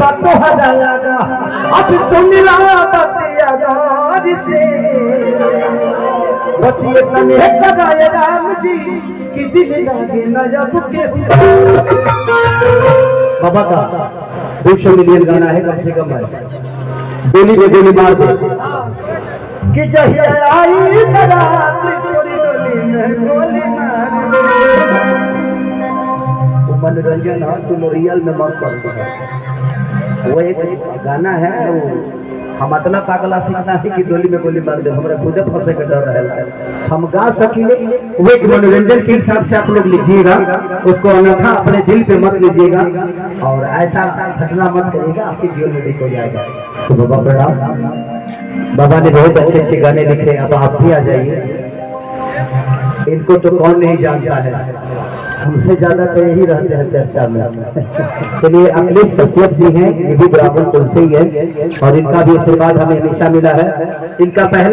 बातों हजारा अब सुन ला बतिया गौर से बस ये तने लगाए राम जी कि दिल लागे न जब के बाबा का 200 मिलियन गाना है कम से कम है गोली में गोली मार दे कि जहिया आई बारात तोरी डोली में गोली मार दे वो मनोरंजन है तुम रियल में मत कर वो एक गाना है वो हम इतना पागला सीखना है कि डोली में गोली मार दे हमारे खुद फंसे का डर रहेगा हम गा सकेंगे वो एक मनोरंजन के हिसाब से आप लोग लीजिएगा उसको अन्यथा अपने दिल पे मत लीजिएगा और ऐसा घटना मत करिएगा आपके जीवन में भी हो जाएगा। तो बाबा प्रणाम बाबा ने बहुत अच्छे अच्छे गाने लिखे अब आप भी आ जाइए इनको तो कौन नहीं जानता है हमसे ज्यादा तो यही रहते हैं चर्चा में। चलिए अखिलेश कश्यप जी हैं ये भी ब्राह्मण कुल से ही है और इनका भी आशीर्वाद हमें हमेशा मिला है। इनका पहला